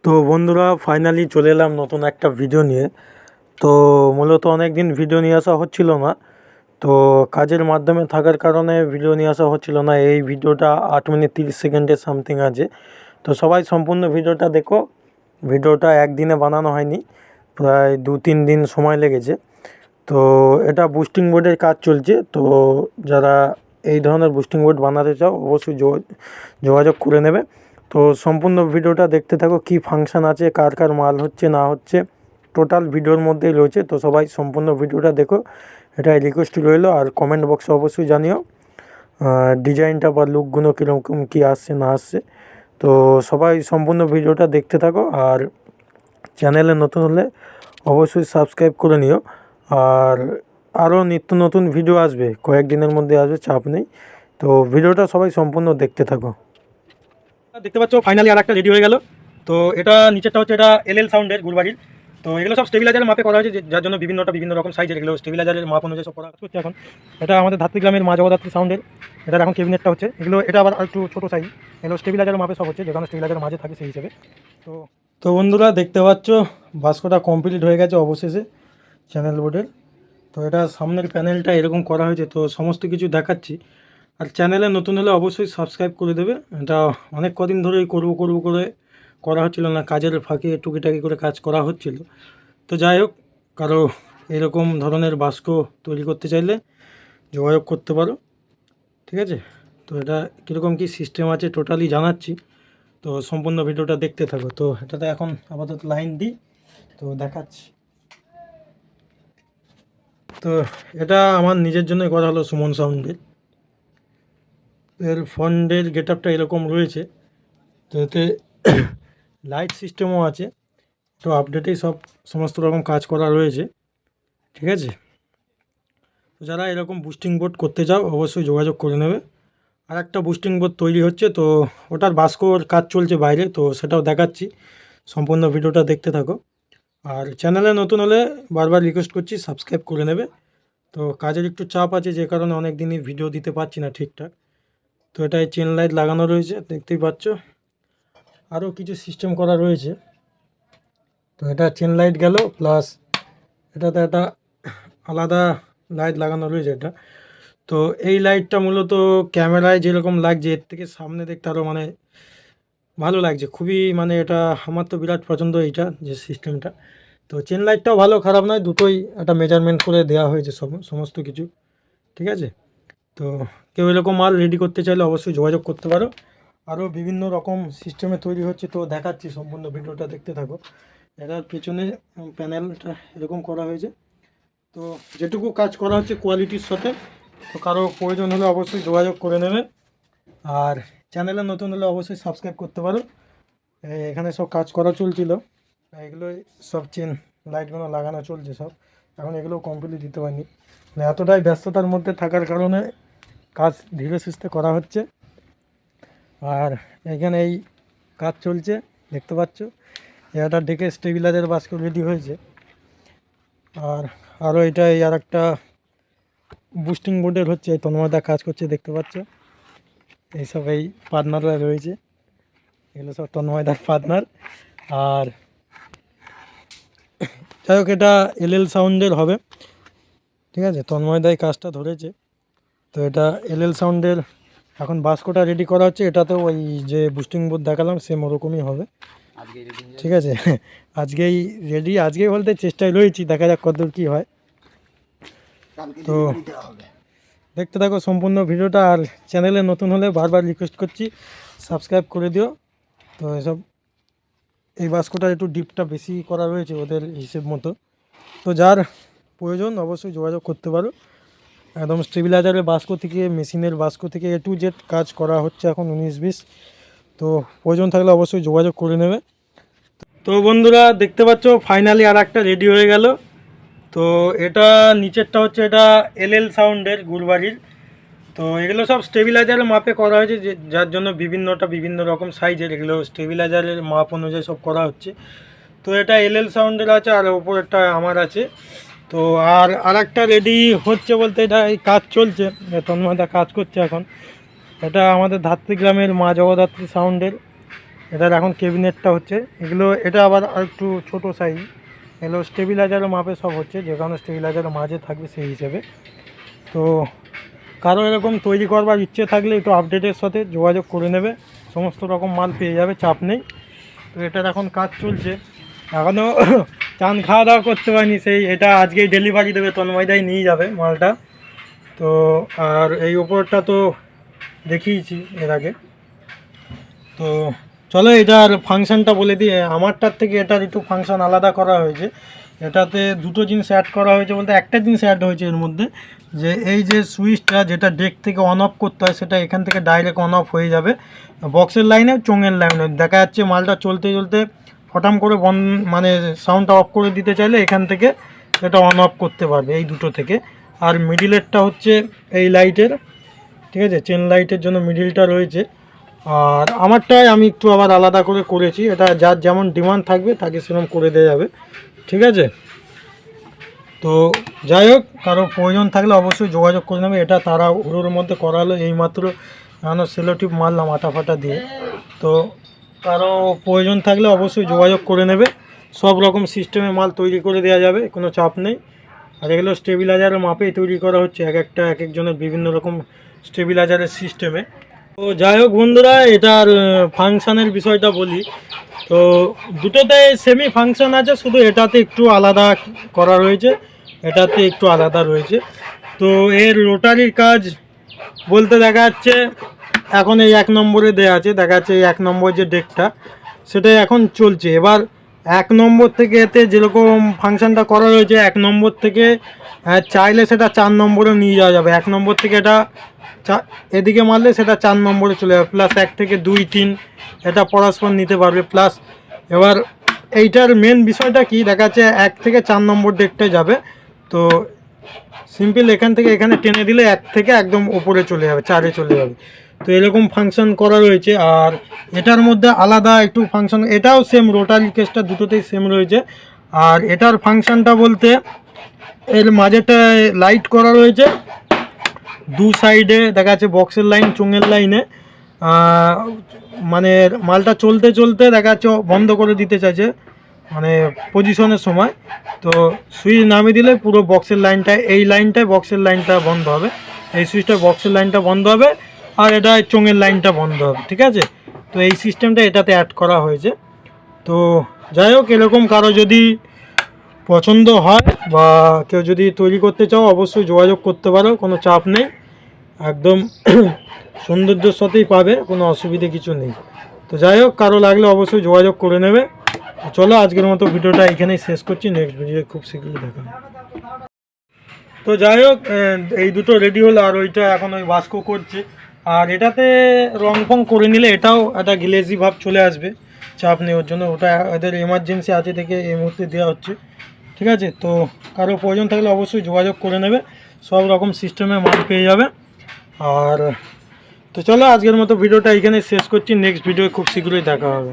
তো বন্ধুরা ফাইনালি চলে এলাম নতুন একটা ভিডিও নিয়ে। তো মূলত অনেক দিন ভিডিও নিয়ে আসা হচ্ছিল না। তো কাজের মাধ্যমে থাকার কারণে ভিডিও নিয়ে আসা হচ্ছিল না। এই ভিডিওটা 8 মিনিট 30 সেকেন্ডের সামথিং আছে। তো সবাই সম্পূর্ণ ভিডিওটা দেখো। ভিডিওটা একদিনে বানানো হয়নি, প্রায় 2-3 দিন সময় লেগেছে। তো এটা বুস্টিং বোর্ডের কাজ চলছে। তো যারা এই ধরনের বুস্টিং বোর্ড বানাতে চাও অবশ্যই যোগাযোগ করে নেবে। তো সম্পূর্ণ ভিডিওটা দেখতে থাকো, কী ফাংশান আছে, কার কার মাল হচ্ছে না হচ্ছে, টোটাল ভিডিওর মধ্যেই রয়েছে। তো সবাই সম্পূর্ণ ভিডিওটা দেখো, এটাই রিকোয়েস্ট রইলো। আর কমেন্ট বক্সে অবশ্যই জানিও ডিজাইনটা বা লুকগুলো কীরকম কী আসছে না আসছে। তো সবাই সম্পূর্ণ ভিডিওটা দেখতে থাকো। আর চ্যানেলে নতুন হলে অবশ্যই সাবস্ক্রাইব করে নিও। আর আরও নিত্য নতুন ভিডিও আসবে, কয়েকদিনের মধ্যে আসবে, চাপ নেই। তো ভিডিওটা সবাই সম্পূর্ণ দেখতে থাকো। দেখতে পাচ্ছ ফাইনালি আর একটা রেডি হয়ে গেল। তো এটা নিচেরটা হচ্ছে এটা এলএল সাউন্ডের গুলবাড়ির। তো এগুলো সব স্টেবিলাইজারের মাপে করা হয়েছে, যার জন্য বিভিন্ন রকম সাইজের এগুলো স্টেবিলাইজারের মাপ অনুযায়ী সব করা হচ্ছে। এখন এটা আমাদের ধাত্রীগ্রামের মা জগদ্ধাত্রী সাউন্ডের, এটার এখন ক্যাবিনেটটা হচ্ছে। এটা আবার একটু ছোটো সাইজ, এগুলো স্টেবিলাইজারের মাপে সব হচ্ছে, যেখানে স্টেবিলাইজারের মাঝে থাকে সেই হিসেবে। তো তো বন্ধুরা দেখতে পাচ্ছ বাস্কটা কমপ্লিট হয়ে গেছে অবশেষে চ্যানেল বোর্ডের। তো এটা সামনের প্যানেলটা এরকম করা হয়েছে। তো সমস্ত কিছু দেখাচ্ছি। আর চ্যানেলে নতুন হলে অবশ্যই সাবস্ক্রাইব করে দেবে। এটা অনেক কদিন ধরেই করবো করে করা হচ্ছিল না, কাজের ফাঁকে টুকিটাকি করে কাজ করা হচ্ছিল। তো যাই হোক, কারো এরকম ধরনের বাস্ক তৈরি করতে চাইলে যোগাযোগ করতে পারো, ঠিক আছে। তো এটা কীরকম কী সিস্টেম আছে টোটালি জানাচ্ছি। তো সম্পূর্ণ ভিডিওটা দেখতে থাকো। তো এটাতে এখন আপাতত লাইন দিই, তো দেখাচ্ছি। তো এটা আমার নিজের জন্যই করা হলো সুমন সাউন্ডের। এর ফন্ডের গেট আপটা এরকম রয়েছে। তো এতে লাইট সিস্টেমও আছে। তো আপডেটেই সমস্ত রকম কাজ করা রয়েছে, ঠিক আছে। তো যারা এরকম বুস্টিং বোর্ড করতে চাও অবশ্যই যোগাযোগ করে নেবে। আর একটা বুস্টিং বোর্ড তৈরি হচ্ছে, তো ওটার বাস্কোর কাজ চলছে বাইরে, তো সেটাও দেখাচ্ছি। সম্পূর্ণ ভিডিওটা দেখতে থাকো। আর চ্যানেলে নতুন হলে বারবার রিকোয়েস্ট করছি সাবস্ক্রাইব করে নেবে। তো কাজের একটু চাপ আছে, যে কারণে অনেক দিনই ভিডিও দিতে পারছি না ঠিকঠাক। তো এটায় চেন লাইট লাগানো রয়েছে, দেখতেই পাচ্ছ। আরও কিছু সিস্টেম করা রয়েছে। তো এটা চেন লাইট গেল, প্লাস এটাতে একটা আলাদা লাইট লাগানো রয়েছে এটা। তো এই লাইটটা মূলত ক্যামেরায় যেরকম লাগছে, এর থেকে সামনে দেখতে আরও মানে ভালো লাগছে খুবই। মানে এটা আমার তো বিরাট পছন্দ, এইটা যে সিস্টেমটা। তো চেন লাইটটাও ভালো, খারাপ নয়, দুটোই একটা মেজারমেন্ট করে দেওয়া হয়েছে সমস্ত কিছু, ঠিক আছে। তো কেউ এরকম মাল রেডি করতে চাইলে অবশ্যই যোগাযোগ করতে পারো। আরও বিভিন্ন রকম সিস্টেমে তৈরি হচ্ছে, তো দেখাচ্ছি, সম্পূর্ণ ভিডিওটা দেখতে থাকো। এটার পেছনে প্যানেলটা এরকম করা হয়েছে। তো যেটুকু কাজ করা হচ্ছে কোয়ালিটির সাথে। তো কারো প্রয়োজন হলে অবশ্যই যোগাযোগ করে নেবে। আর চ্যানেলে নতুন হলে অবশ্যই সাবস্ক্রাইব করতে পারো। এখানে সব কাজ করা চলছিল, এগুলো সব চেন লাইটগুলো লাগানো চলছে সব। এখন এগুলো কমপ্লিট দিতে পারিনি, মানে এতটাই ব্যস্ততার মধ্যে থাকার কারণে কাজ ধীরে সুস্থে করা হচ্ছে। আর এখানে এই কাজ চলছে, দেখতে পাচ্ছ। এটা ডেকে স্টেবিলাইজার বাস্ক রেডি হয়েছে। আর আরও এটা এই আর একটা বুস্টিং বোর্ডের হচ্ছে, এই তন্ময়দা কাজ করছে, দেখতে পাচ্ছ। এইসব এই পার্টনাররা রয়েছে, এগুলো সব তন্ময়দার পার্টনার। আর যাই হোক, এটা এলএল সাউন্ডের হবে, ঠিক আছে। তন্ময়দাই কাজটা ধরেছে। তো এটা এলএল সাউন্ডের এখন বাস্কটা রেডি করা হচ্ছে। এটাতেও ওই যে বুস্টিং বোর্ড দেখালাম সেম ওরকমই হবে, ঠিক আছে। আজকেই বলতে চেষ্টায় রয়েছি, দেখা যাক কতদূর কী হয়। তো দেখতে থাকো সম্পূর্ণ ভিডিওটা। আর চ্যানেলে নতুন হলে বারবার রিকোয়েস্ট করছি সাবস্ক্রাইব করে দিও। তো এসব এই বাস্কটা একটু ডিপটা বেশি করা রয়েছে ওদের হিসেব মতো। তো যার প্রয়োজন অবশ্যই যোগাযোগ করতে পারো। একদম স্টেবিলাইজারের বাস্ক থেকে, মেশিনের বাস্ক থেকে, A to Z কাজ করা হচ্ছে এখন 19-20। তো প্রয়োজন থাকলে অবশ্যই যোগাযোগ করে নেবে। তো বন্ধুরা দেখতে পাচ্ছ ফাইনালি আর একটা রেডি হয়ে গেল। তো এটা নিচেরটা হচ্ছে এটা এলএল সাউন্ডের গুলবাড়ির। তো এগুলো সব স্টেবিলাইজারের মাপে করা হয়েছে, যার জন্য বিভিন্ন রকম সাইজের এগুলো স্টেবিলাইজারের মাপ অনুযায়ী সব করা হচ্ছে। তো এটা এলএল সাউন্ডের আছে, আর ওপরেরটা আমার আছে। তো আর একটা রেডি হচ্ছে বলতে, এটা এই কাজ চলছে, তন্ময়দা কাজ করছে এখন। এটা আমাদের ধাত্রীগ্রামের মা জগদ্ধাত্রী সাউন্ডের। এটার এখন ক্যাবিনেটটা হচ্ছে, এগুলো এটা আবার একটু ছোটো সাইজ, এগুলো স্টেবিলাইজারের মাপে সব হচ্ছে, যেখানে স্টেবিলাইজারের মাঝে থাকবে সেই হিসেবে। তো কারো এরকম তৈরি করবার ইচ্ছে থাকলে একটু আপডেটের সাথে যোগাযোগ করে নেবে, সমস্ত রকম মাল পেয়ে যাবে, চাপ নেই। তো এটার এখন কাজ চলছে, এখনও চান খাওয়া দাওয়া করতে পারিনি, সেই এটা আজকেই ডেলিভারি দেবে, তন্ময়দাই নিয়ে যাবে মালটা। তো আর এই ওপরটা তো দেখিয়েছি এর আগে। তো চলো এটার ফাংশানটা বলে দিই। আমারটার থেকে এটার একটু ফাংশান আলাদা করা হয়েছে। এটাতে দুটো জিনিস অ্যাড করা হয়েছে, বলতে একটা জিনিস অ্যাড হয়েছে এর মধ্যে, যে এই যে সুইচটা যেটা ডেক থেকে অন অফ করতে হয়, সেটা এখান থেকে ডাইরেক্ট অন অফ হয়ে যাবে বক্সের লাইনে, চোঙের লাইনে। দেখা যাচ্ছে মালটা চলতে চলতে ফটাম করে বন্ধ, মানে সাউন্ডটা অফ করে দিতে চাইলে এখান থেকে এটা অন অফ করতে পারবে এই দুটো থেকে। আর মিডিলেরটা হচ্ছে এই লাইটের, ঠিক আছে, চেন লাইটের জন্য মিডিলটা রয়েছে। আর আমারটাই আমি একটু আবার আলাদা করে করেছি, এটা যার যেমন ডিমান্ড থাকবে তাকে সেরকম করে দেওয়া যাবে, ঠিক আছে। তো যাই হোক, কারো প্রয়োজন থাকলে অবশ্যই যোগাযোগ করে নেবে। এটা তারা হুড়োর মধ্যে করা হলো এইমাত্র, কেন সেলোটিপ মারলাম আটা ফাটা দিয়ে। তো কারো প্রয়োজন থাকলে অবশ্যই যোগাযোগ করে নেবে, সব রকম সিস্টেমে মাল তৈরি করে দেওয়া যাবে, কোনো চাপ নেই। আর এগুলো স্টেবিলাইজারের মাপেই তৈরি করা হচ্ছে, এক একজনের বিভিন্ন রকম স্টেবিলাইজারের সিস্টেমে। তো যাই হোক বন্ধুরা, এটার ফাংশানের বিষয়টা বলি। তো দুটোতে সেমি ফাংশন আছে, শুধু এটাতে একটু আলাদা করা রয়েছে, এটাতে একটু আলাদা রয়েছে। তো এর রোটারির কাজ বলতে দেখা যাচ্ছে এখন এই 1 নম্বরে দেওয়া আছে, দেখা যাচ্ছে এই 1 নম্বর যে ডেকটা সেটাই এখন চলছে। এবার 1 নম্বর থেকে এতে যেরকম ফাংশনটা করা রয়েছে, 1 নম্বর থেকে চাইলে সেটা 4 নম্বরে নিয়ে যাওয়া যাবে। 1 নম্বর থেকে এটা এদিকে মারলে সেটা 4 নম্বরে চলে যাবে, প্লাস 1 থেকে 2, 3 এটা পরস্পর নিতে পারবে। প্লাস এবার এইটার মেন বিষয়টা কি, দেখা যাচ্ছে 1 থেকে 4 নম্বর ডেকটায় যাবে। তো সিম্পল এখান থেকে এখানে টেনে দিলে 1 থেকে একদম ওপরে চলে যাবে, 4-এ চলে যাবে। তো এরকম ফাংশন করা রয়েছে। আর এটার মধ্যে আলাদা একটু ফাংশন, এটাও সেম, রোটারি কেসটা দুটোতেই সেম রয়েছে। আর এটার ফাংশনটা বলতে এর মাঝেটা লাইট করা রয়েছে, দু সাইডে দেখা যাচ্ছে বক্সের লাইন, চোঙের লাইনে, মানে মালটা চলতে চলতে দেখা যাচ্ছে বন্ধ করে দিতে চাইছে, মানে পজিশনের সময়। তো সুইচ নামিয়ে দিলে পুরো বক্সের লাইনটা, এই লাইনটায় বক্সের লাইনটা বন্ধ হবে, এই সুইচটা বক্সের লাইনটা বন্ধ হবে, আর এটা চোঙের লাইনটা বন্ধ হবে, ঠিক আছে। তো এই সিস্টেমটা এটাতে অ্যাড করা হয়েছে। তো যাই হোক, এরকম কারো যদি পছন্দ হয় বা কেউ যদি তৈরি করতে চাও অবশ্যই যোগাযোগ করতে পারো, কোনো চাপ নেই, একদম সৌন্দর্যের সাথেই পাবে, কোনো অসুবিধে কিছু নেই। তো যাই হোক, কারো লাগলে অবশ্যই যোগাযোগ করে নেবে। চলো আজকের মতো ভিডিওটা এখানেই শেষ করছি, নেক্সট ভিডিও খুব শীঘ্রই দেখা হবে। তো যাই হোক, এই দুটো রেডি হলো, আর ওইটা এখন ওই বাস্কো করছে। আর এটাতে রং ফং করে নিলে এটাও একটা গ্লেজি ভাব চলে আসবে, চাপ নেওয়ার জন্য, ওটা এদের এমার্জেন্সি আছে থেকে এই মুহূর্তে দেওয়া হচ্ছে, ঠিক আছে। তো কারো প্রয়োজন থাকলে অবশ্যই যোগাযোগ করে নেবে, সব রকম সিস্টেমে মাল পেয়ে যাবে। আর তো চলো আজকের মতো ভিডিওটা এখানে শেষ করছি, নেক্সট ভিডিও খুব শীঘ্রই দেখা হবে।